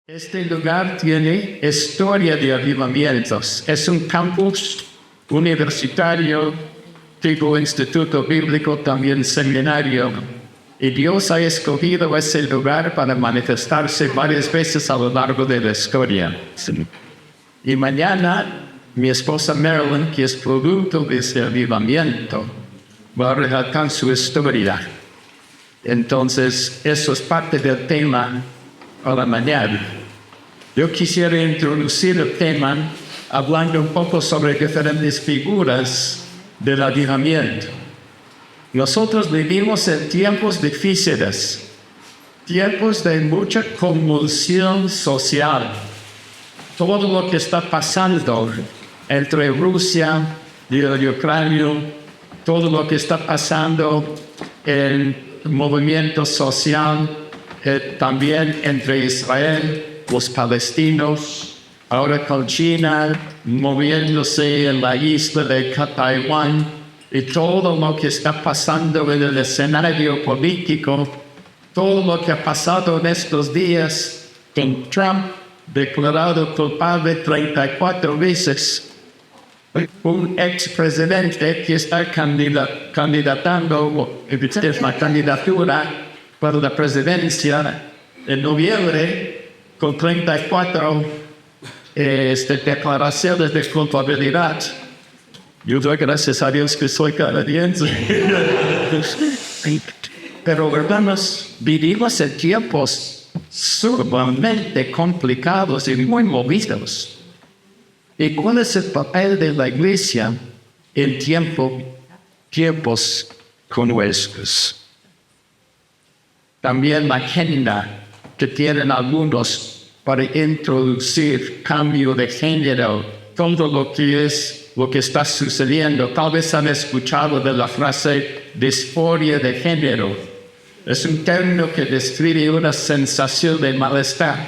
Este lugar tiene historia de avivamientos. Es un campus universitario, tipo instituto bíblico, también seminario. Y Dios ha escogido ese lugar para manifestarse varias veces a lo largo de la historia. Y mañana, mi esposa Marilyn, que es producto de ese avivamiento, va a relatar su historia. Entonces, eso es parte del tema para mañana. Yo quisiera introducir el tema hablando un poco sobre diferentes figuras del avivamiento. Nosotros vivimos en tiempos difíciles, tiempos de mucha convulsión social. Todo lo que está pasando entre Rusia y Ucrania, todo lo que está pasando en el movimiento social, también entre Israel, los palestinos, ahora con China moviéndose en la isla de Taiwán, y todo lo que está pasando en el escenario político, todo lo que ha pasado en estos días, con Trump declarado culpable 34 veces, un expresidente que está candidatando la candidatura para la presidencia en noviembre, con 34 declaraciones de culpabilidad. Yo doy gracias a Dios que soy canadiense. Pero hermanos, vivimos en tiempos sumamente complicados y muy movidos. ¿Y cuál es el papel de la iglesia en tiempos como estos? También la agenda que tienen algunos para introducir cambio de género, todo lo que está sucediendo. Tal vez han escuchado de la frase disforia de género. Es un término que describe una sensación de malestar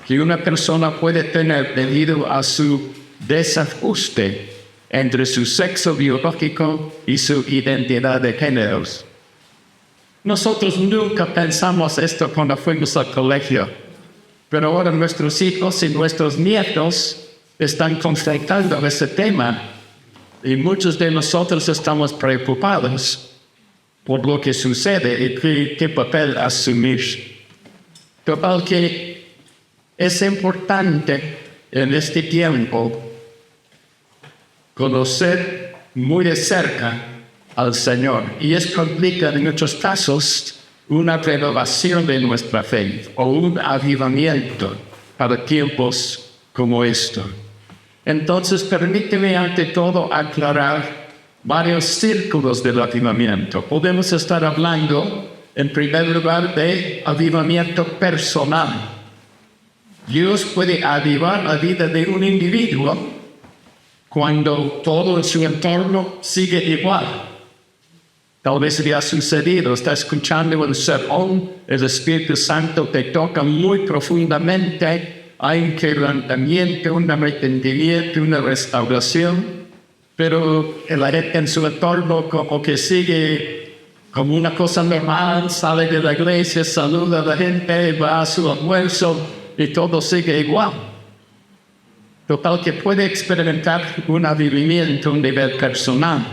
que una persona puede tener debido a su desajuste entre su sexo biológico y su identidad de géneros. Nosotros nunca pensamos esto cuando fuimos al colegio, pero ahora nuestros hijos y nuestros nietos están confrontando ese tema y muchos de nosotros estamos preocupados por lo que sucede y qué papel asumir. Total que es importante en este tiempo conocer muy de cerca al Señor, y esto implica en muchos casos una renovación de nuestra fe o un avivamiento para tiempos como estos. Entonces, permíteme ante todo aclarar varios círculos del avivamiento. Podemos estar hablando, en primer lugar, de avivamiento personal. Dios puede avivar la vida de un individuo cuando todo en su entorno sigue igual. Tal vez le ha sucedido, está escuchando un sermón, el Espíritu Santo te toca muy profundamente, hay un quebrantamiento, un arrepentimiento, una restauración, pero la gente en su entorno como que sigue como una cosa normal, sale de la iglesia, saluda a la gente, va a su almuerzo y todo sigue igual. Total que puede experimentar un avivamiento a un nivel personal.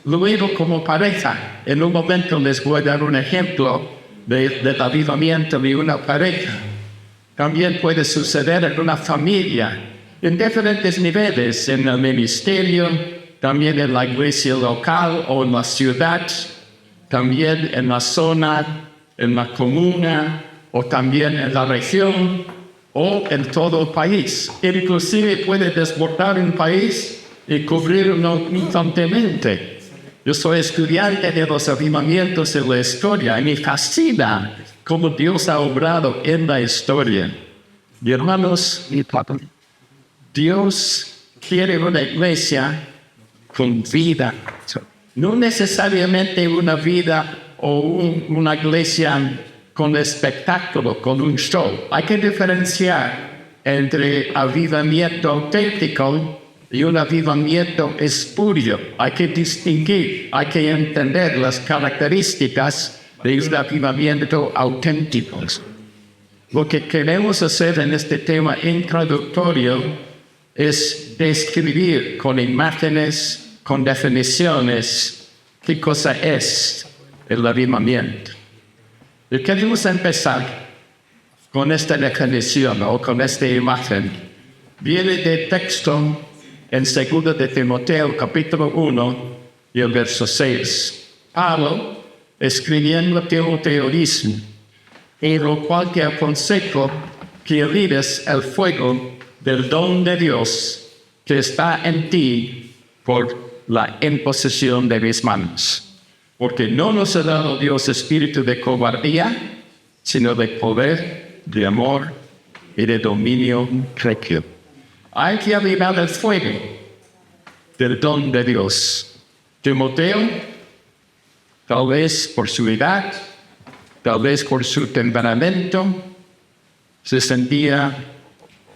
Luego, como pareja, en un momento les voy a dar un ejemplo del avivamiento de una pareja. También puede suceder en una familia, en diferentes niveles, en el ministerio, también en la iglesia local o en la ciudad, también en la zona, en la comuna, o también en la región, o en todo el país. Inclusive puede desbordar un país y cubrirlo instantáneamente. Yo soy estudiante de los avivamientos en la historia y me fascina cómo Dios ha obrado en la historia. Y hermanos, Dios quiere una iglesia con vida. No necesariamente una vida o una iglesia con espectáculo, con un show. Hay que diferenciar entre avivamiento auténtico y un avivamiento espurio. Hay que distinguir, hay que entender las características de un avivamiento auténtico. Lo que queremos hacer en este tema introductorio es describir con imágenes, con definiciones, qué cosa es el avivamiento. Y queremos empezar con esta definición o con esta imagen. Viene de texto en 2 de Timoteo, capítulo 1, y el verso 6. Pablo, escribiendo a Timoteo, dice: en lo cual te aconsejo que avives el fuego del don de Dios que está en ti por la imposición de mis manos. Porque no nos ha dado Dios espíritu de cobardía, sino de poder, de amor y de dominio propio. Hay que avivar el fuego del don de Dios. Timoteo, tal vez por su edad, tal vez por su temperamento, se sentía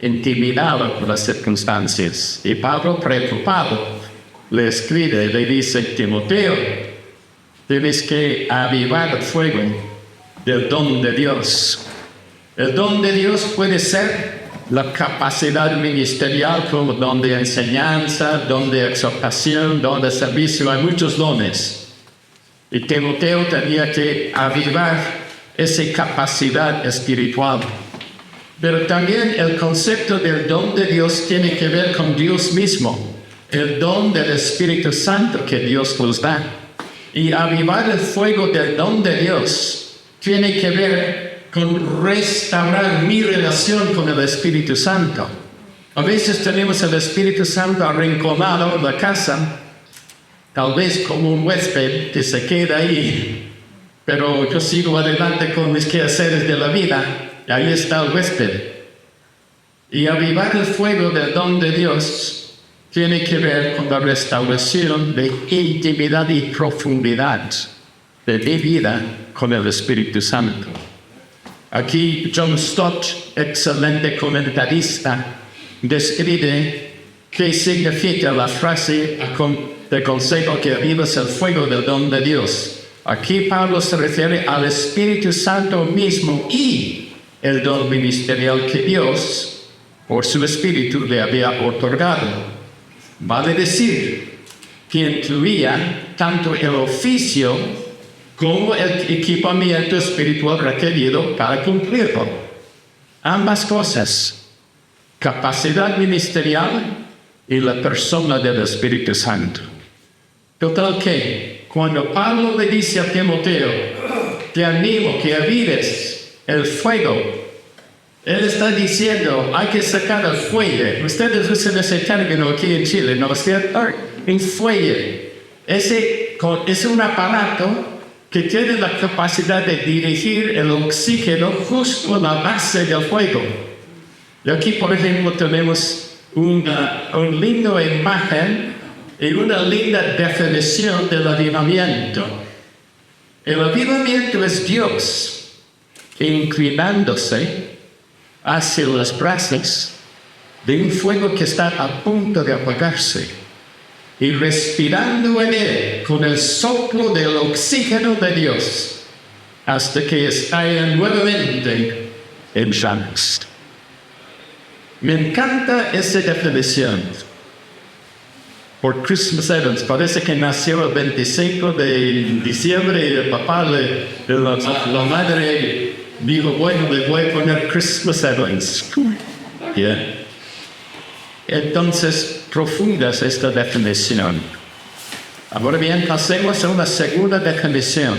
intimidado por las circunstancias. Y Pablo, preocupado, le escribe, le dice: Timoteo, tienes que avivar el fuego del don de Dios. El don de Dios puede ser la capacidad ministerial como don de enseñanza, don de exhortación, don de servicio. Hay muchos dones. Y Timoteo tenía que avivar esa capacidad espiritual. Pero también el concepto del don de Dios tiene que ver con Dios mismo, el don del Espíritu Santo que Dios nos da. Y avivar el fuego del don de Dios tiene que ver con restaurar mi relación con el Espíritu Santo. A veces tenemos el Espíritu Santo arrinconado en la casa, tal vez como un huésped que se queda ahí, pero yo sigo adelante con mis quehaceres de la vida, y ahí está el huésped. Y avivar el fuego del don de Dios tiene que ver con la restauración de intimidad y profundidad de mi vida con el Espíritu Santo. Aquí John Stott, excelente comentarista, describe qué significa la frase de consejo que avivas el fuego del don de Dios. Aquí Pablo se refiere al Espíritu Santo mismo y el don ministerial que Dios, por su Espíritu, le había otorgado. Vale decir que incluía tanto el oficio como el equipamiento espiritual requerido para cumplirlo. Ambas cosas, capacidad ministerial y la persona del Espíritu Santo. Total que, cuando Pablo le dice a Timoteo: te animo que avives el fuego, él está diciendo: hay que sacar el fuelle. Ustedes usan ese término aquí en Chile, ¿no es cierto? Un fuelle. Ese es un aparato que tiene la capacidad de dirigir el oxígeno justo a la base del fuego. Y aquí, por ejemplo, tenemos una linda imagen y una linda definición del avivamiento. El avivamiento es Dios inclinándose hacia las brasas de un fuego que está a punto de apagarse y respirando en él con el soplo del oxígeno de Dios hasta que estalla nuevamente en llamas. Me encanta esa definición. Por Christmas Evans, parece que nació el 25 de diciembre y el papá, la madre dijo: bueno, le voy a poner Christmas Evans. Yeah. Entonces, profunda es esta definición. Ahora bien, pasemos a una segunda definición.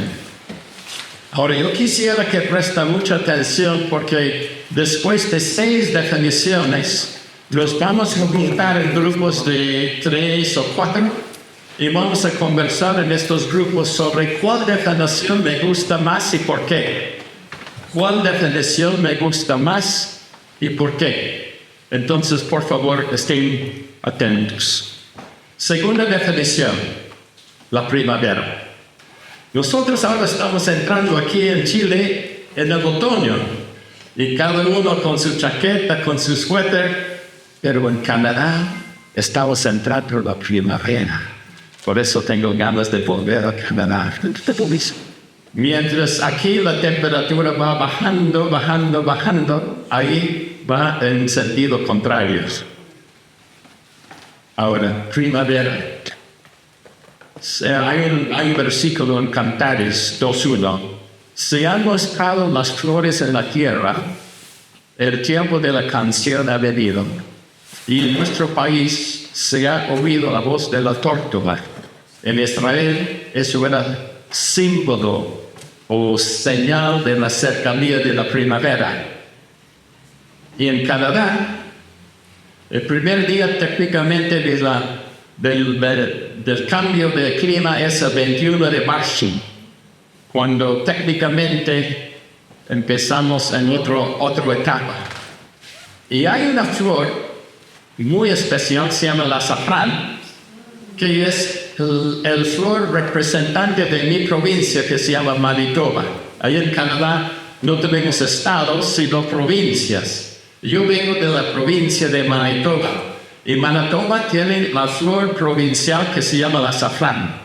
Ahora, yo quisiera que presten mucha atención porque después de 6 definiciones, nos vamos a juntar en grupos de 3 o 4 y vamos a conversar en estos grupos sobre cuál definición me gusta más y por qué. ¿Cuál definición me gusta más y por qué? Entonces, por favor, estén atentos. Segunda definición, la primavera. Nosotros ahora estamos entrando aquí en Chile en el otoño y cada uno con su chaqueta, con su suéter, pero en Canadá estamos entrando en la primavera. Por eso tengo ganas de volver a Canadá. Mientras aquí la temperatura va bajando, bajando, bajando, ahí va en sentido contrario. Ahora, primavera. Hay un versículo en Cantares 2:1. Se han mostrado las flores en la tierra, el tiempo de la canción ha venido, y en nuestro país se ha oído la voz de la tortuga. En Israel eso era símbolo o señal de la cercanía de la primavera. Y en Canadá, el primer día técnicamente del cambio de clima es el 21 de marzo, cuando técnicamente empezamos en otra etapa. Y hay una flor muy especial, se llama el azafrán, que es el flor representante de mi provincia, que se llama Manitoba. Ahí en Canadá no tenemos estados, sino provincias. Yo vengo de la provincia de Manitoba, y Manitoba tiene la flor provincial que se llama el azafrán.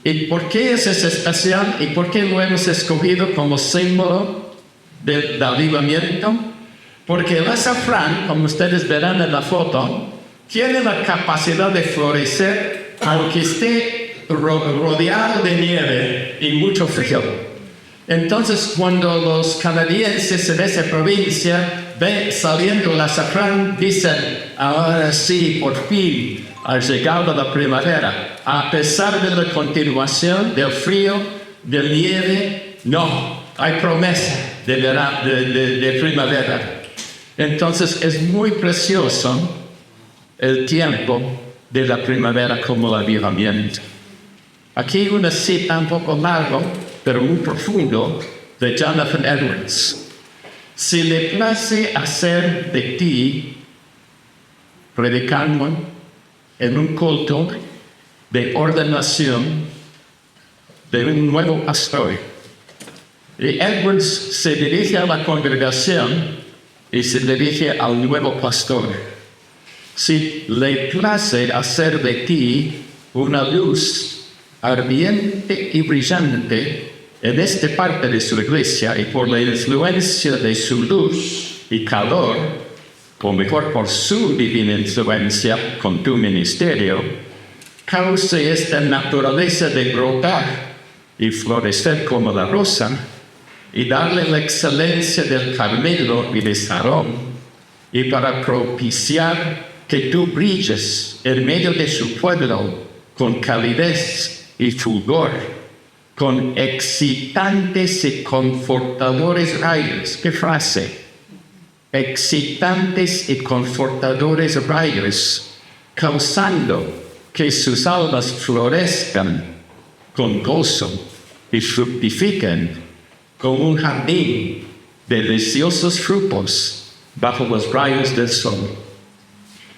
¿Y por qué es especial? ¿Y por qué lo hemos escogido como símbolo del avivamiento? Porque el azafrán, como ustedes verán en la foto, tiene la capacidad de florecer aunque esté rodeado de nieve y mucho frío. Entonces, cuando los canadienses en esa provincia ven saliendo el azafrán, dicen, ahora sí, por fin ha llegado la primavera. A pesar de la continuación del frío, de nieve, no, hay promesa de primavera. Entonces, es muy precioso el tiempo de la primavera como el avivamiento. Aquí una cita un poco larga, pero muy profundo, de Jonathan Edwards. Si le place hacer de ti, predicando en un culto de ordenación de un nuevo pastor. Y Edwards se dirige a la congregación y se dirige al nuevo pastor. Si le place hacer de ti una luz ardiente y brillante en esta parte de su iglesia, y por la influencia de su luz y calor, o mejor por su divina influencia con tu ministerio, cause esta naturaleza de brotar y florecer como la rosa, y darle la excelencia del Carmelo y de Sarón, y para propiciar que tú brilles en medio de su pueblo con calidez y fulgor, con excitantes y confortadores rayos. ¿Qué frase? Excitantes y confortadores rayos, causando que sus almas florezcan con gozo y fructifiquen como un jardín de deliciosos frutos bajo los rayos del sol.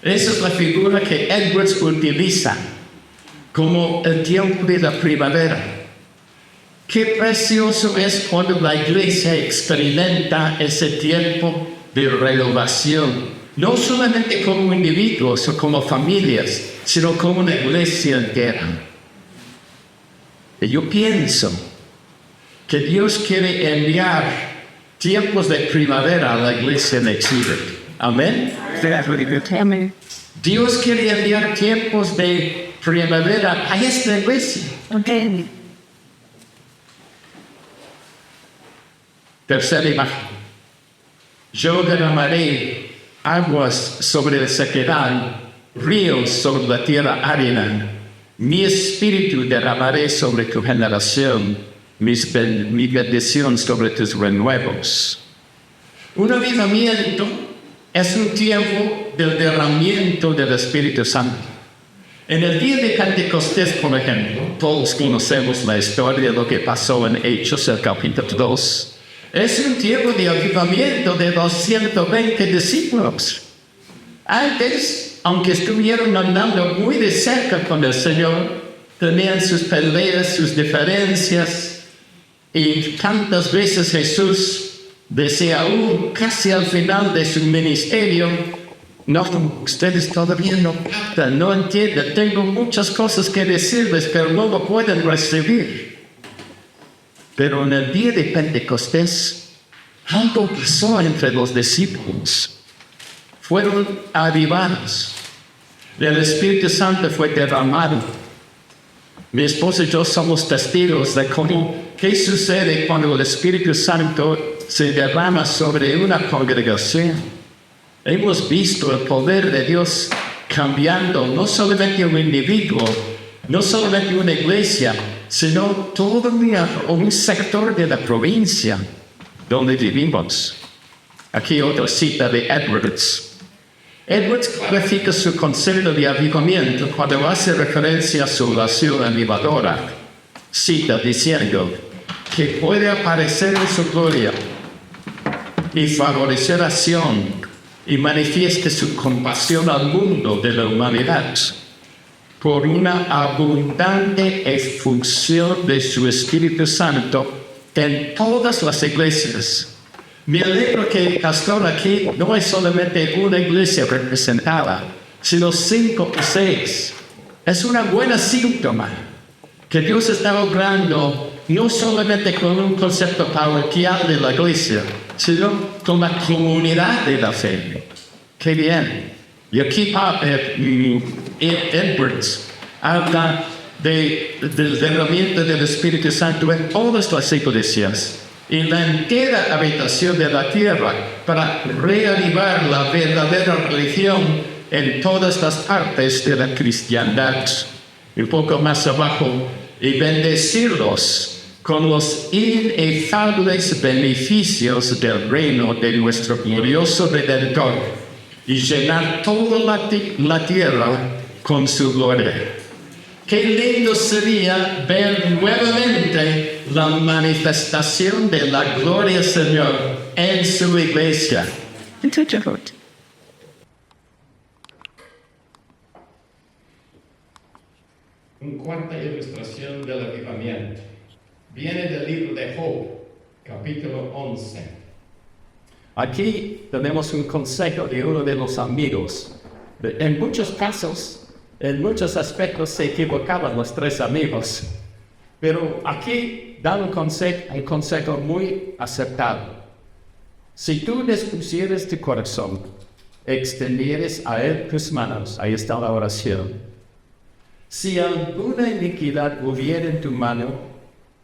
Esa es la figura que Edwards utiliza como el tiempo de la primavera. Qué precioso es cuando la iglesia experimenta ese tiempo de renovación, no solamente como individuos o como familias, sino como una iglesia entera. Y yo pienso que Dios quiere enviar tiempos de primavera a la iglesia de Chile. Amén. Amén. Dios quiere enviar tiempos de primavera a esta iglesia. Okay. Tercera imagen. Yo derramaré aguas sobre la sequedad, ríos sobre la tierra árida. Mi espíritu derramaré sobre tu generación, mi bendición sobre tus renuevos. Un avivamiento es un tiempo del derramamiento del Espíritu Santo. En el día de Pentecostés, por ejemplo, todos conocemos la historia de lo que pasó en Hechos, el capítulo 2. Es un tiempo de avivamiento de 220 discípulos. Antes, aunque estuvieron andando muy de cerca con el Señor, tenían sus peleas, sus diferencias, y tantas veces Jesús decía, casi al final de su ministerio, no, ustedes todavía no captan, no entienden, tengo muchas cosas que decirles, pero no lo pueden recibir. Pero en el día de Pentecostés, algo pasó entre los discípulos. Fueron avivados. El Espíritu Santo fue derramado. Mi esposa y yo somos testigos de qué sucede cuando el Espíritu Santo se derrama sobre una congregación. Hemos visto el poder de Dios cambiando no solamente un individuo, no solamente una iglesia, sino todo un sector de la provincia donde vivimos. Aquí otra cita de Edwards. Edwards clarifica su concepto de avivamiento cuando hace referencia a su oración avivadora. Cita diciendo que puede aparecer en su gloria y favorecer acción y manifieste su compasión al mundo de la humanidad por una abundante efusión de su Espíritu Santo en todas las iglesias. Me alegro que el pastor aquí no es solamente una iglesia representada, sino 5 o 6. Es una buena síntoma que Dios está obrando no solamente con un concepto parroquial de la iglesia, sino con la comunidad de la fe. ¡Qué bien! Y aquí Edwards habla del derramamiento del Espíritu Santo en todas las iglesias y la entera habitación de la tierra para reavivar la verdadera religión en todas las partes de la cristiandad. Un poco más abajo, y bendecirlos con los inefables beneficios del reino de nuestro glorioso Redentor y llenar toda la tierra con su gloria. Qué lindo sería ver nuevamente la manifestación de la gloria del Señor en su iglesia. Una cuarta ilustración del avivamiento viene del libro de Job, capítulo 11. Aquí tenemos un consejo de uno de los amigos. En muchos casos, en muchos aspectos se equivocaban los 3 amigos, pero aquí da un consejo muy acertado. Si tú dispusieres tu corazón, extendieres a él tus manos, ahí está la oración. Si alguna iniquidad hubiera en tu mano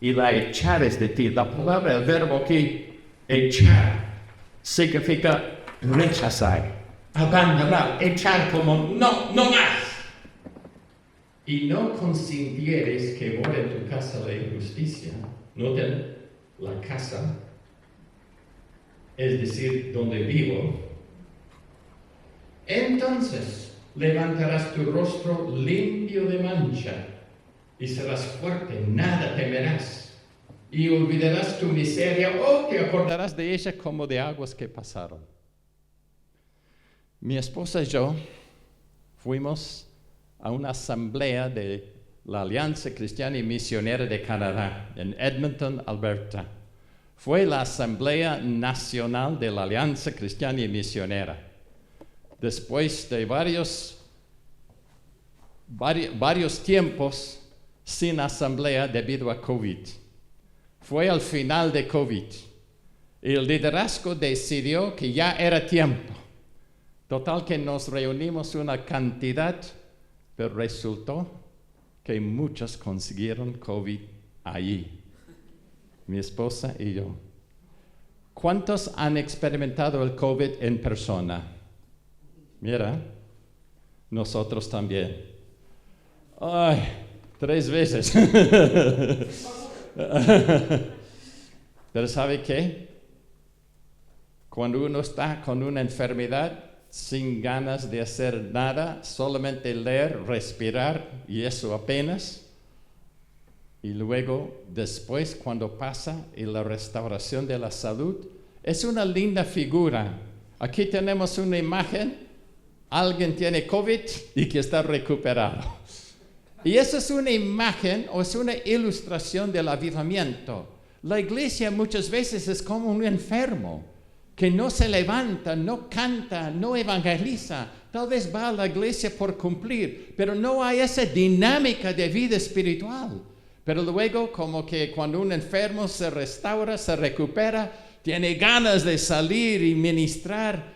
y la echares de ti, la palabra, el verbo aquí, echar, significa rechazar, abandonar, echar como no más. Y no consintieres que more en tu casa la injusticia. Noten, la casa, es decir, donde vivo. Entonces levantarás tu rostro limpio de mancha y serás fuerte, nada temerás. Y olvidarás tu miseria o te acordarás de ella como de aguas que pasaron. Mi esposa y yo fuimos a una asamblea de la Alianza Cristiana y Misionera de Canadá, en Edmonton, Alberta. Fue la Asamblea Nacional de la Alianza Cristiana y Misionera. Después de varios tiempos sin asamblea debido a COVID. Fue al final de COVID. Y el liderazgo decidió que ya era tiempo. Total que nos reunimos una cantidad, pero resultó que muchos consiguieron COVID allí. Mi esposa y yo. ¿Cuántos han experimentado el COVID en persona? Mira, nosotros también. Ay, 3 veces. Pero ¿sabe qué? Cuando uno está con una enfermedad, sin ganas de hacer nada, solamente leer, respirar, y eso apenas. Y luego, después, cuando pasa y la restauración de la salud, es una linda figura. Aquí tenemos una imagen, alguien tiene COVID y que está recuperado. Y esa es una imagen o es una ilustración del avivamiento. La iglesia muchas veces es como un enfermo que no se levanta, no canta, no evangeliza. Tal vez va a la iglesia por cumplir, pero no hay esa dinámica de vida espiritual. Pero luego, como que cuando un enfermo se restaura, se recupera, tiene ganas de salir y ministrar,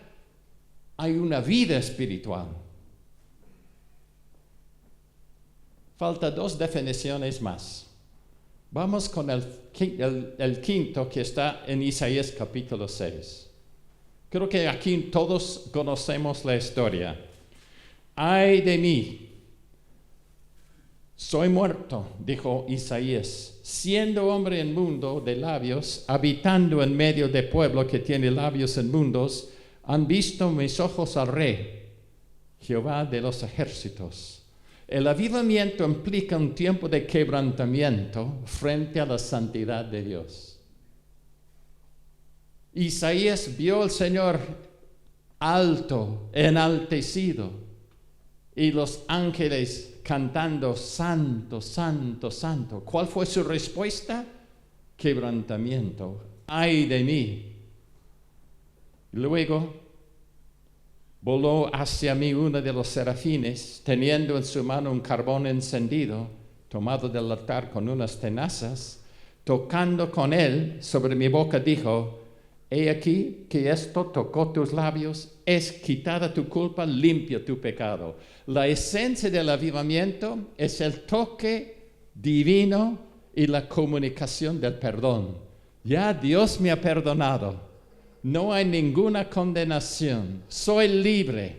hay una vida espiritual. Falta 2 definiciones más. Vamos con el quinto que está en Isaías capítulo 6. Creo que aquí todos conocemos la historia. Ay de mí, soy muerto, dijo Isaías, siendo hombre inmundo de labios, habitando en medio de pueblo que tiene labios inmundos, han visto mis ojos al Rey, Jehová de los ejércitos. El avivamiento implica un tiempo de quebrantamiento frente a la santidad de Dios. Isaías vio al Señor alto, enaltecido, y los ángeles cantando, santo, santo, santo. ¿Cuál fue su respuesta? Quebrantamiento. ¡Ay de mí! Luego voló hacia mí uno de los serafines, teniendo en su mano un carbón encendido, tomado del altar con unas tenazas, tocando con él sobre mi boca, dijo: He aquí que esto tocó tus labios, es quitada tu culpa, limpio tu pecado. La esencia del avivamiento es el toque divino y la comunicación del perdón. Ya Dios me ha perdonado. No hay ninguna condenación. Soy libre.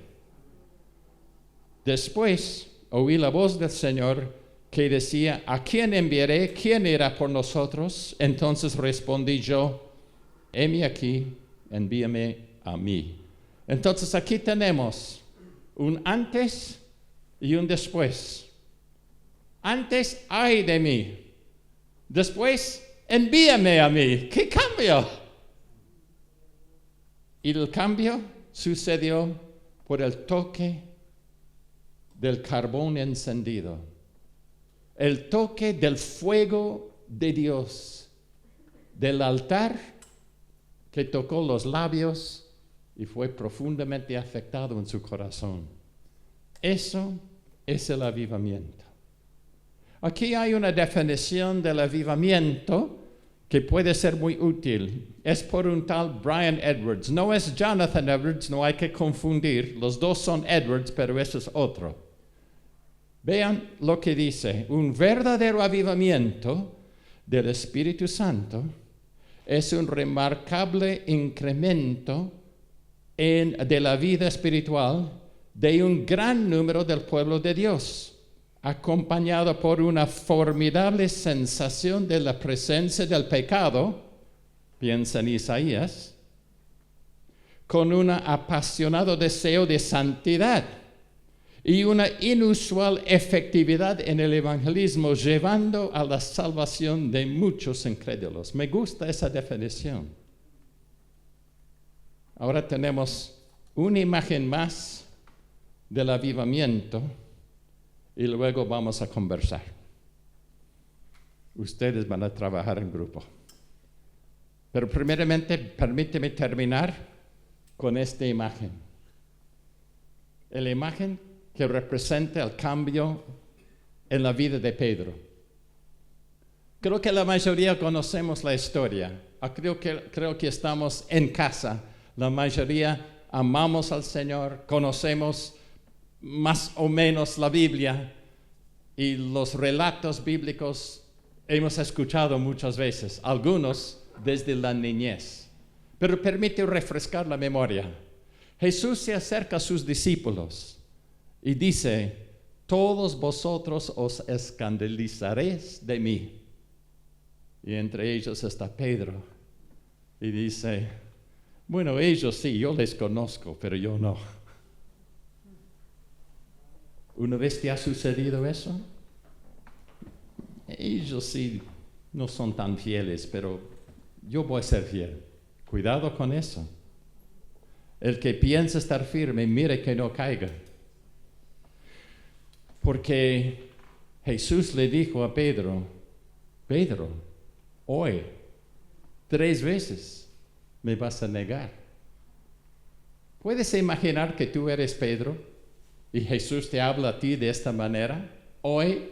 Después oí la voz del Señor que decía: ¿A quién enviaré? ¿Quién irá por nosotros? Entonces respondí yo: heme aquí, envíame a mí. Entonces aquí tenemos un antes y un después. Antes, ay de mí. Después, envíame a mí. ¿Qué cambio? Y el cambio sucedió por el toque del carbón encendido, el toque del fuego de Dios, del altar que tocó los labios y fue profundamente afectado en su corazón. Eso es el avivamiento. Aquí hay una definición del avivamiento que puede ser muy útil. Es por un tal Brian Edwards. No es Jonathan Edwards, no hay que confundir. Los dos son Edwards, pero ese es otro. Vean lo que dice: un verdadero avivamiento del Espíritu Santo es un remarcable incremento de la vida espiritual de un gran número del pueblo de Dios, acompañado por una formidable sensación de la presencia del pecado, piensa en Isaías, con un apasionado deseo de santidad y una inusual efectividad en el evangelismo, llevando a la salvación de muchos incrédulos. Me gusta esa definición. Ahora tenemos una imagen más del avivamiento y luego vamos a conversar. Ustedes van a trabajar en grupo. Pero primeramente, permíteme terminar con esta imagen. La imagen que representa el cambio en la vida de Pedro. Creo que la mayoría conocemos la historia. Creo que estamos en casa. La mayoría amamos al Señor, conocemos más o menos la Biblia y los relatos bíblicos hemos escuchado muchas veces, algunos desde la niñez. Pero permite refrescar la memoria. Jesús se acerca a sus discípulos y dice: todos vosotros os escandalizaréis de mí. Y entre ellos está Pedro. Y dice: bueno, ellos sí, yo les conozco, pero yo no. ¿Una vez te ha sucedido eso? Ellos sí no son tan fieles, pero yo voy a ser fiel. Cuidado con eso. El que piensa estar firme, mire que no caiga. Porque Jesús le dijo a Pedro: Pedro, hoy 3 veces me vas a negar. ¿Puedes imaginar que tú eres Pedro y Jesús te habla a ti de esta manera? Hoy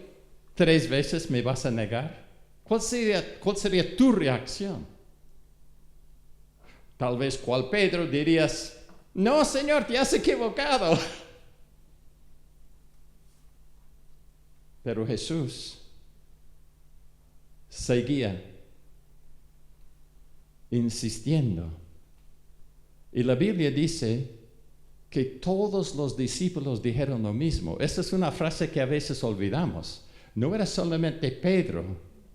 3 veces me vas a negar? ¿Cuál sería tu reacción? Tal vez cual Pedro dirías, no, Señor, te has equivocado. Pero Jesús seguía insistiendo. Y la Biblia dice que todos los discípulos dijeron lo mismo. Esa es una frase que a veces olvidamos. No era solamente Pedro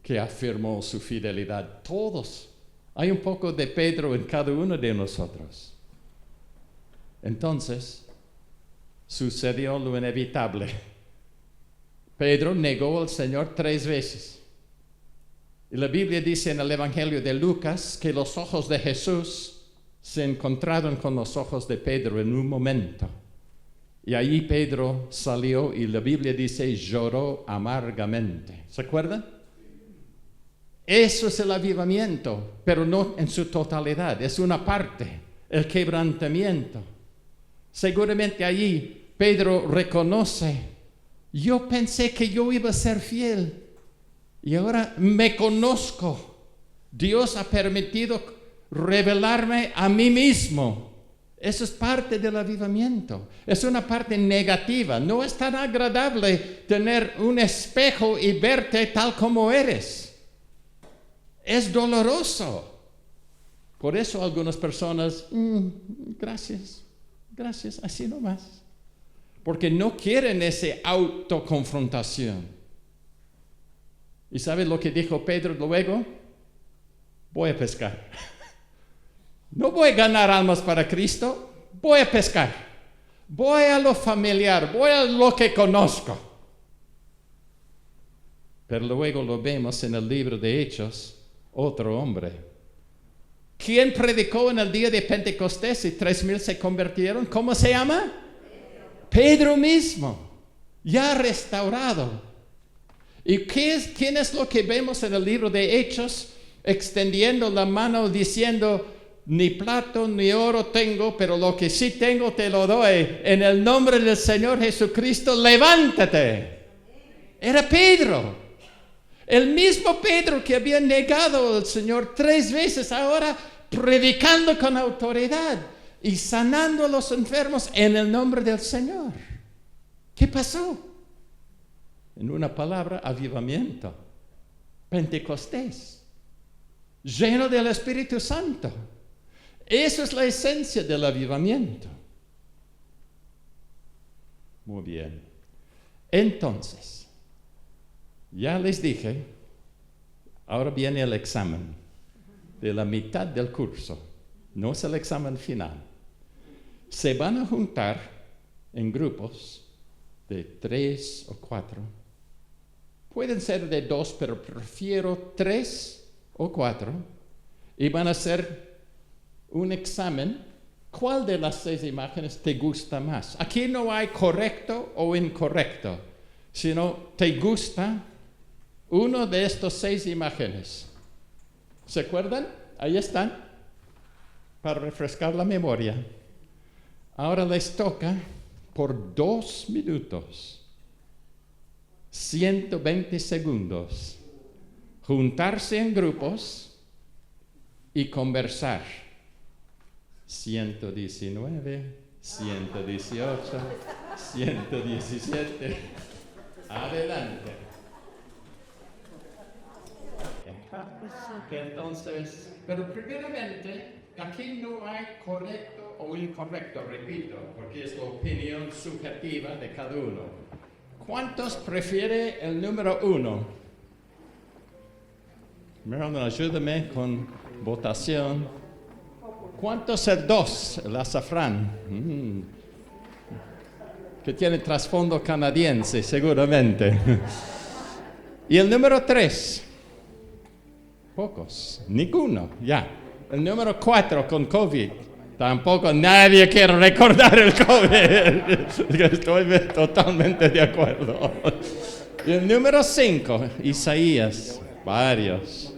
que afirmó su fidelidad. Todos. Hay un poco de Pedro en cada uno de nosotros. Entonces, sucedió lo inevitable. Pedro negó al Señor 3 veces. Y la Biblia dice en el Evangelio de Lucas que los ojos de Jesús se encontraron con los ojos de Pedro en un momento. Y allí Pedro salió y la Biblia dice lloró amargamente. ¿Se acuerdan? Eso es el avivamiento, pero no en su totalidad. Es una parte, el quebrantamiento. Seguramente allí Pedro reconoce, yo pensé que yo iba a ser fiel y ahora me conozco. Dios ha permitido revelarme a mí mismo. Eso es parte del avivamiento. Es una parte negativa. No es tan agradable tener un espejo y verte tal como eres. Es doloroso. Por eso algunas personas, gracias, así nomás. Porque no quieren esa autoconfrontación. ¿Y sabes lo que dijo Pedro luego? Voy a pescar. No voy a ganar almas para Cristo, voy a pescar. Voy a lo familiar, voy a lo que conozco. Pero luego lo vemos en el libro de Hechos, otro hombre. ¿Quién predicó en el día de Pentecostés y 3,000 se convirtieron? ¿Cómo se llama? Pedro mismo, ya restaurado. ¿Y quién es lo que vemos en el libro de Hechos? Extendiendo la mano diciendo, ni plata ni oro tengo, pero lo que sí tengo te lo doy. En el nombre del Señor Jesucristo, levántate. Era Pedro. El mismo Pedro que había negado al Señor 3 veces, ahora predicando con autoridad y sanando a los enfermos en el nombre del Señor. ¿Qué pasó? En una palabra, avivamiento. Pentecostés. Lleno del Espíritu Santo. Eso es la esencia del avivamiento. Muy bien. Entonces, ya les dije, ahora viene el examen de la mitad del curso. No es el examen final. Se van a juntar en grupos de 3 o 4. Pueden ser de 2, pero prefiero 3 o 4. Y van a hacer un examen. ¿Cuál de las 6 imágenes te gusta más? Aquí no hay correcto o incorrecto, sino te gusta uno de estos 6 imágenes. ¿Se acuerdan? Ahí están, para refrescar la memoria. Ahora les toca por 2 minutos, 120 segundos, juntarse en grupos y conversar. 119, 118, 117. Adelante. Entonces, pero primeramente, aquí no hay correcto o incorrecto, repito, porque es la opinión subjetiva de cada uno. ¿Cuántos prefiere el número 1? Marilyn, ayúdame con votación. ¿Cuántos el 2? El azafrán. Que tiene trasfondo canadiense, seguramente. ¿Y el número 3? Pocos, ninguno, ya. El número 4 con COVID. Tampoco nadie quiere recordar el COVID. Estoy totalmente de acuerdo. Y el número 5, Isaías. Varios.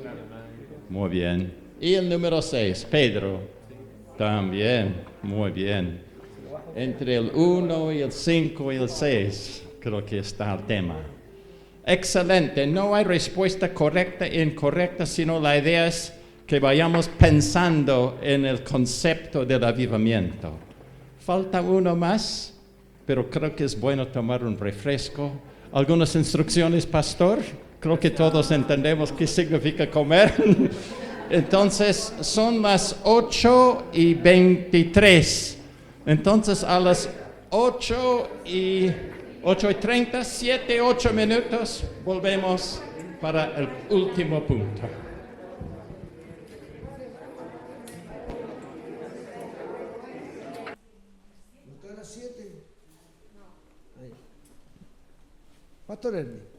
Muy bien. Y el número 6, Pedro. También. Muy bien. Entre el 1 y el 5 y el 6, creo que está el tema. Excelente, no hay respuesta correcta e incorrecta, sino la idea es que vayamos pensando en el concepto del avivamiento. Falta uno más, pero creo que es bueno tomar un refresco. ¿Algunas instrucciones, pastor? Creo que todos entendemos qué significa comer. Entonces, son las 8:23. Entonces, a las 8:30, 7-8 minutos, volvemos para el último punto. ¿No a las 7? Ahí. Pastor Ernie.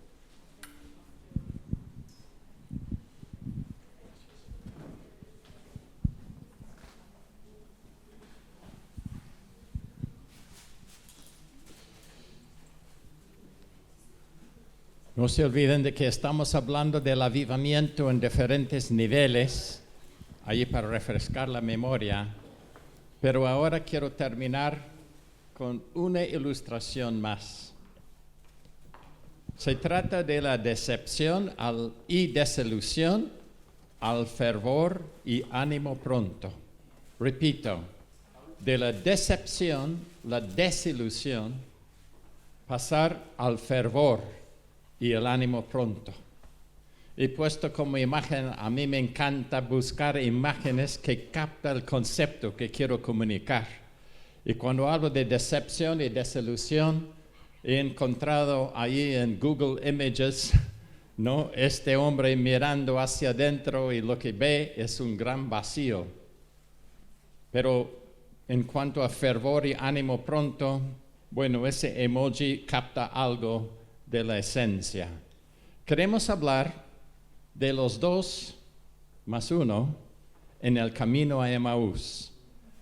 No se olviden de que estamos hablando del avivamiento en diferentes niveles, ahí para refrescar la memoria, pero ahora quiero terminar con una ilustración más. Se trata de la decepción y desilusión al fervor y ánimo pronto. Repito, de la decepción, la desilusión, pasar al fervor y el ánimo pronto. Y puesto como imagen, a mí me encanta buscar imágenes que captan el concepto que quiero comunicar. Y cuando hablo de decepción y desilusión, he encontrado ahí en Google Images, ¿no? Este hombre mirando hacia adentro y lo que ve es un gran vacío. Pero en cuanto a fervor y ánimo pronto, bueno, ese emoji capta algo de la esencia. Queremos hablar de los 2 más 1 en el camino a Emaús,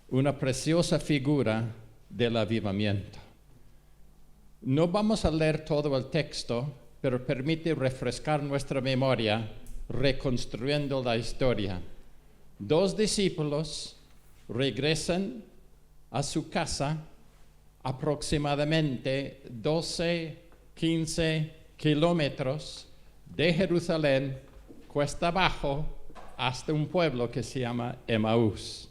una preciosa figura del avivamiento. No vamos a leer todo el texto, pero permite refrescar nuestra memoria reconstruyendo la historia. 2 discípulos regresan a su casa aproximadamente 15 kilómetros de Jerusalén, cuesta abajo, hasta un pueblo que se llama Emaús.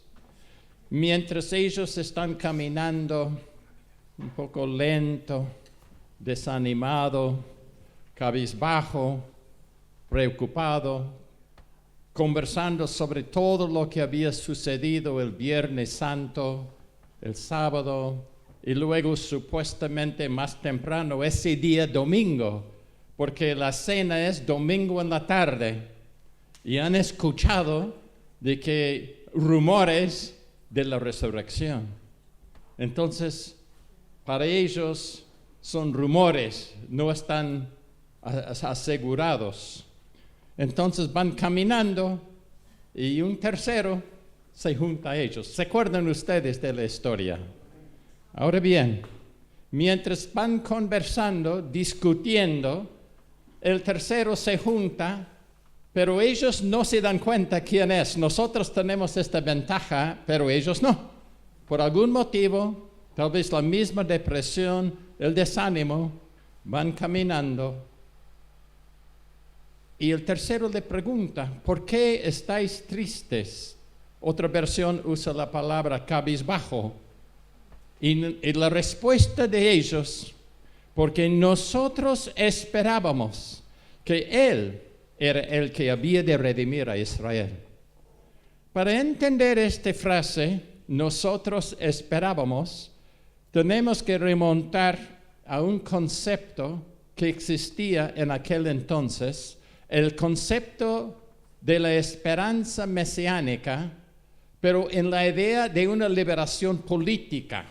Mientras ellos están caminando un poco lento, desanimado, cabizbajo, preocupado, conversando sobre todo lo que había sucedido el Viernes Santo, el sábado, y luego supuestamente más temprano, ese día domingo, porque la cena es domingo en la tarde, y han escuchado de que rumores de la resurrección. Entonces, para ellos son rumores, no están asegurados. Entonces van caminando y un tercero se junta a ellos. ¿Se acuerdan ustedes de la historia? Ahora bien, mientras van conversando, discutiendo, el tercero se junta, pero ellos no se dan cuenta quién es. Nosotros tenemos esta ventaja, pero ellos no. Por algún motivo, tal vez la misma depresión, el desánimo, van caminando. Y el tercero le pregunta, ¿por qué estáis tristes? Otra versión usa la palabra cabizbajo. Y la respuesta de ellos, porque nosotros esperábamos que Él era el que había de redimir a Israel. Para entender esta frase, nosotros esperábamos, tenemos que remontar a un concepto que existía en aquel entonces, el concepto de la esperanza mesiánica, pero en la idea de una liberación política.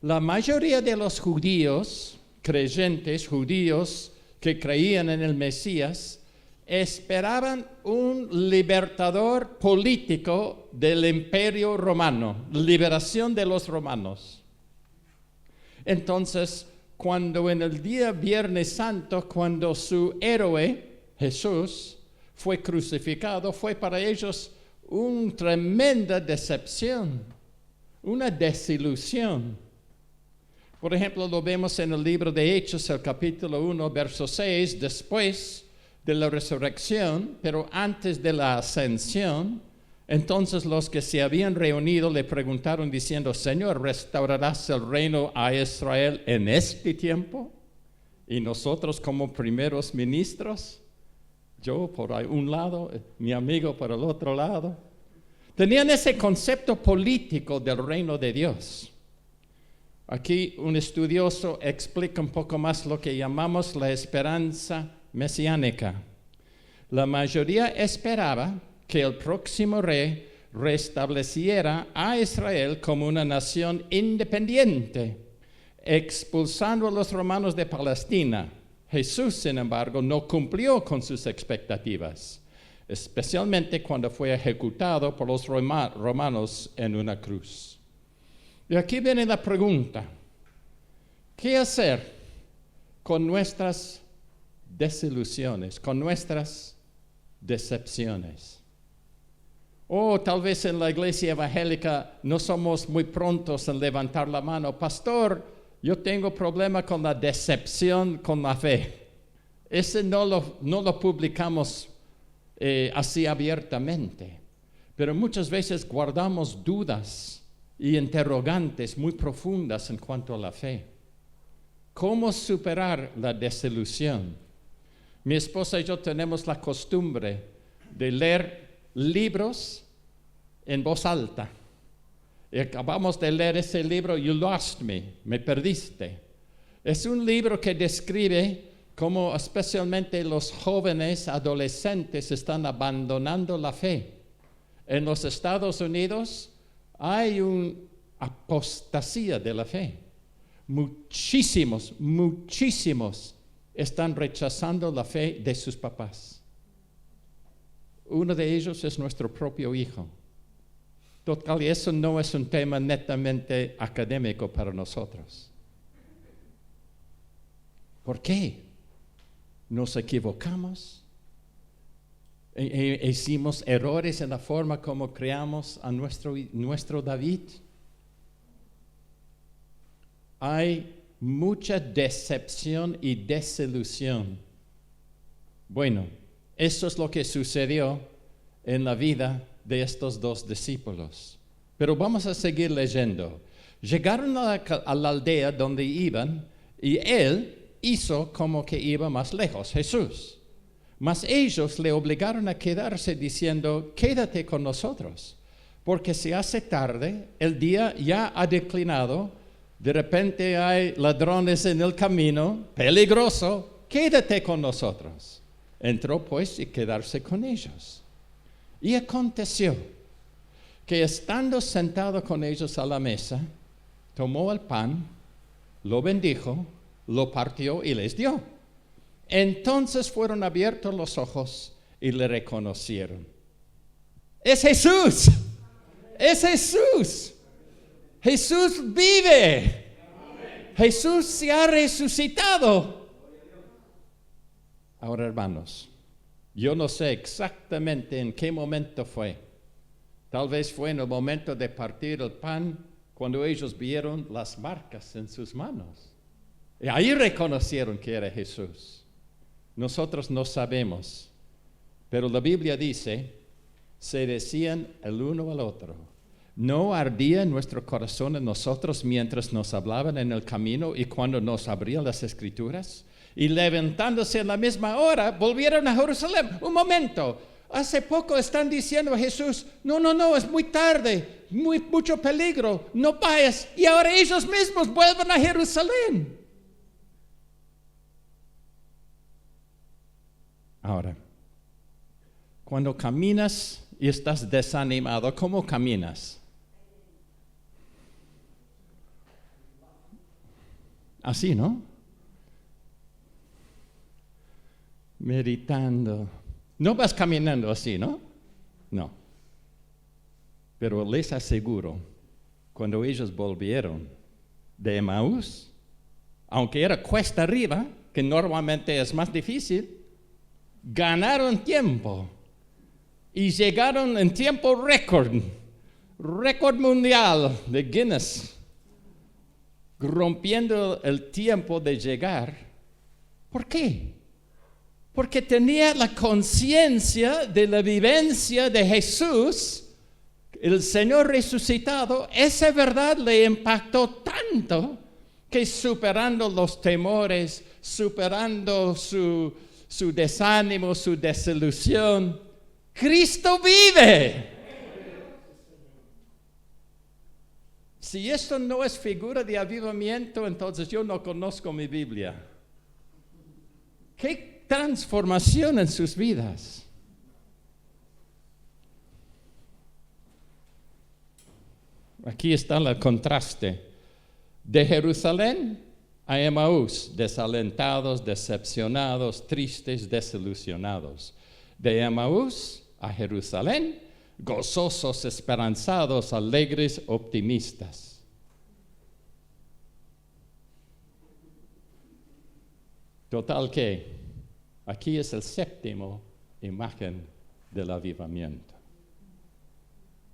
La mayoría de los judíos, creyentes judíos que creían en el Mesías, esperaban un libertador político del Imperio Romano, liberación de los romanos. Entonces, cuando en el día Viernes Santo, cuando su héroe, Jesús, fue crucificado, fue para ellos una tremenda decepción, una desilusión. Por ejemplo, lo vemos en el libro de Hechos, el capítulo 1, verso 6, después de la resurrección, pero antes de la ascensión. Entonces los que se habían reunido le preguntaron diciendo, Señor, ¿restaurarás el reino a Israel en este tiempo? Y nosotros como primeros ministros, yo por un lado, mi amigo por el otro lado, tenían ese concepto político del reino de Dios. Aquí un estudioso explica un poco más lo que llamamos la esperanza mesiánica. La mayoría esperaba que el próximo rey restableciera a Israel como una nación independiente, expulsando a los romanos de Palestina. Jesús, sin embargo, no cumplió con sus expectativas, especialmente cuando fue ejecutado por los romanos en una cruz. Y aquí viene la pregunta, ¿qué hacer con nuestras desilusiones, con nuestras decepciones? O tal vez en la iglesia evangélica no somos muy prontos en levantar la mano. Pastor, yo tengo problema con la decepción con la fe. Ese no lo publicamos así abiertamente. Pero muchas veces guardamos dudas y interrogantes muy profundas en cuanto a la fe. ¿Cómo superar la desilusión? Mi esposa y yo tenemos la costumbre de leer libros en voz alta. Y acabamos de leer ese libro, You Lost Me perdiste. Es un libro que describe cómo especialmente los jóvenes adolescentes están abandonando la fe. En los Estados Unidos hay una apostasía de la fe. Muchísimos están rechazando la fe de sus papás. Uno de ellos es nuestro propio hijo. Total, y eso no es un tema netamente académico para nosotros. ¿Por qué? Nos equivocamos. Hicimos errores en la forma como creamos a nuestro David. Hay mucha decepción y desilusión. Bueno, eso es lo que sucedió en la vida de estos dos discípulos. Pero vamos a seguir leyendo. Llegaron a la aldea donde iban y él hizo como que iba más lejos, Jesús. Mas ellos le obligaron a quedarse diciendo, quédate con nosotros, porque se hace tarde, el día ya ha declinado, de repente hay ladrones en el camino, peligroso, quédate con nosotros. Entró pues y quedarse con ellos. Y aconteció que estando sentado con ellos a la mesa, tomó el pan, lo bendijo, lo partió y les dio. Entonces fueron abiertos los ojos y le reconocieron. ¡Es Jesús! ¡Es Jesús! ¡Jesús vive! ¡Jesús se ha resucitado! Ahora, hermanos, yo no sé exactamente en qué momento fue. Tal vez fue en el momento de partir el pan, cuando ellos vieron las marcas en sus manos. Y ahí reconocieron que era Jesús. Nosotros no sabemos, pero la Biblia dice, se decían el uno al otro, ¿no ardía nuestro corazón en nosotros mientras nos hablaban en el camino y cuando nos abrían las Escrituras? Y levantándose en la misma hora, volvieron a Jerusalén. Un momento, hace poco están diciendo a Jesús, no, es muy tarde, mucho peligro, no vayas. Y ahora ellos mismos vuelven a Jerusalén. Ahora, cuando caminas y estás desanimado, ¿cómo caminas? Así, ¿no? Meditando. No vas caminando así, ¿no? No. Pero les aseguro, cuando ellos volvieron de Emaús, aunque era cuesta arriba, que normalmente es más difícil, ganaron tiempo y llegaron en tiempo récord mundial de Guinness. rompiendo el tiempo de llegar. ¿Por qué? Porque tenía la conciencia de la vivencia de Jesús, el Señor resucitado. Esa verdad le impactó tanto que superando los temores, superando su desánimo, su desilusión, Cristo vive. Si esto no es figura de avivamiento, entonces yo no conozco mi Biblia. ¿Qué transformación en sus vidas? Aquí está el contraste. De Jerusalén a Emaús, desalentados, decepcionados, tristes, desilusionados. De Emaús a Jerusalén, gozosos, esperanzados, alegres, optimistas. Total que aquí es el séptimo imagen del avivamiento.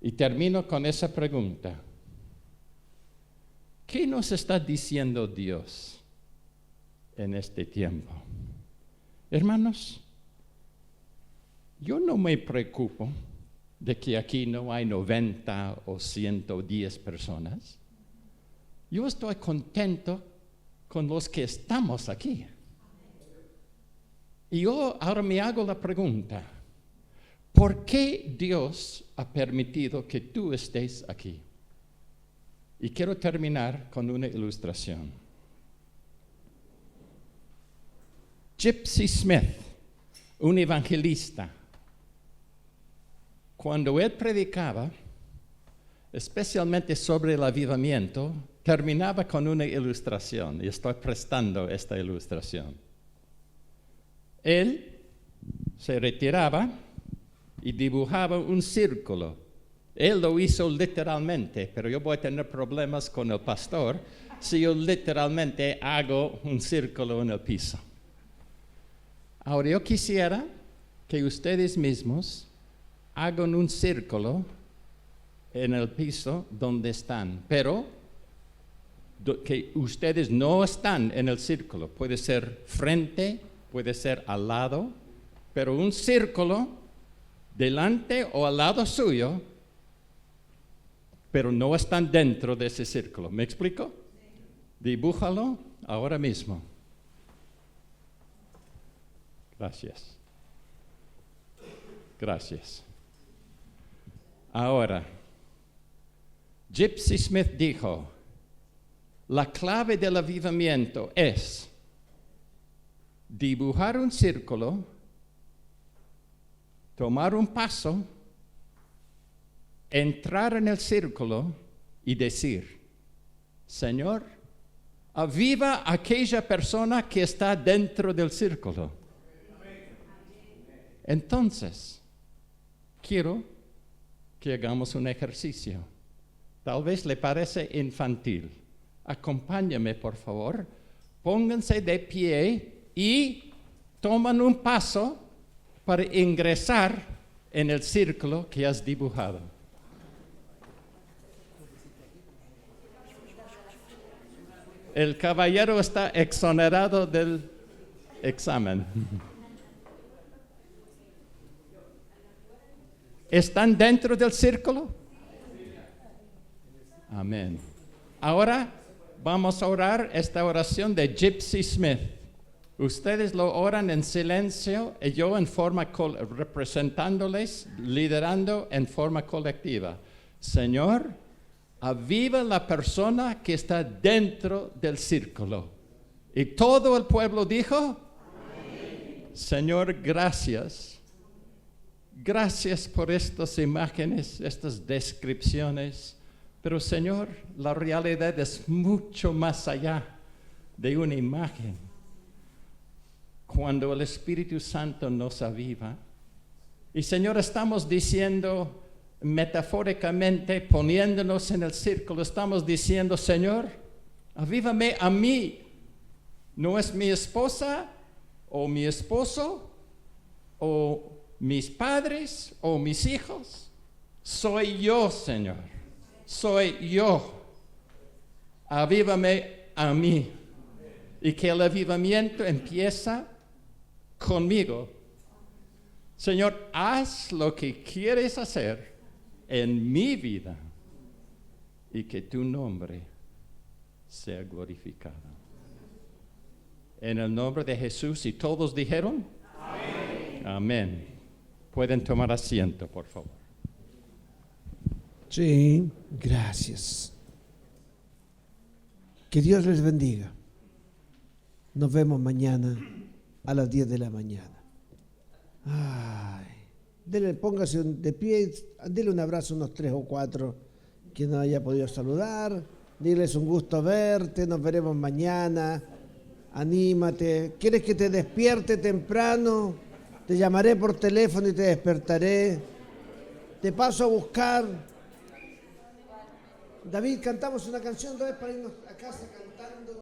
Y termino con esa pregunta. ¿Qué nos está diciendo Dios en este tiempo? Hermanos, yo no me preocupo de que aquí no hay 90 o 110 personas. Yo estoy contento con los que estamos aquí. Y yo ahora me hago la pregunta, ¿por qué Dios ha permitido que tú estés aquí? Y quiero terminar con una ilustración. Gypsy Smith, un evangelista, cuando él predicaba, especialmente sobre el avivamiento, terminaba con una ilustración, y estoy prestando esta ilustración. Él se retiraba y dibujaba un círculo. Él lo hizo literalmente, pero yo voy a tener problemas con el pastor si yo literalmente hago un círculo en el piso. Ahora yo quisiera que ustedes mismos hagan un círculo en el piso donde están, pero que ustedes no están en el círculo. Puede ser frente, puede ser al lado, pero un círculo delante o al lado suyo, pero no están dentro de ese círculo. ¿Me explico? Dibújalo ahora mismo. Gracias. Gracias. Ahora, Gypsy Smith dijo, la clave del avivamiento es dibujar un círculo, tomar un paso, entrar en el círculo y decir, Señor, aviva a aquella persona que está dentro del círculo. Entonces, quiero que hagamos un ejercicio. Tal vez le parece infantil. Acompáñame, por favor. Pónganse de pie y toman un paso para ingresar en el círculo que has dibujado. El caballero está exonerado del examen. ¿Están dentro del círculo? Amén. Ahora vamos a orar esta oración de Gypsy Smith. Ustedes lo oran en silencio y yo en forma representándoles, liderando en forma colectiva. Señor, aviva la persona que está dentro del círculo. Y todo el pueblo dijo, amén. Señor, gracias. Gracias por estas imágenes, estas descripciones. Pero Señor, la realidad es mucho más allá de una imagen. Cuando el Espíritu Santo nos aviva. Y Señor, estamos diciendo metafóricamente, poniéndonos en el círculo, estamos diciendo, Señor, avívame a mí. No es mi esposa o mi esposo o mis padres o mis hijos. Soy yo, Señor. Soy yo. avívame a mí. Y que el avivamiento empieza conmigo. Señor, haz lo que quieres hacer en mi vida y que tu nombre sea glorificado. En el nombre de Jesús, y todos dijeron, amén. Amén. Pueden tomar asiento, por favor. Sí, gracias. Que Dios les bendiga. Nos vemos mañana a las 10 de la mañana. Ay, póngase de pie, dile un abrazo a unos 3 o 4 que no haya podido saludar. Diles un gusto verte, nos veremos mañana. Anímate. ¿Quieres que te despierte temprano? Te llamaré por teléfono y te despertaré. Te paso a buscar. David, cantamos una canción otra vez para irnos a casa cantando.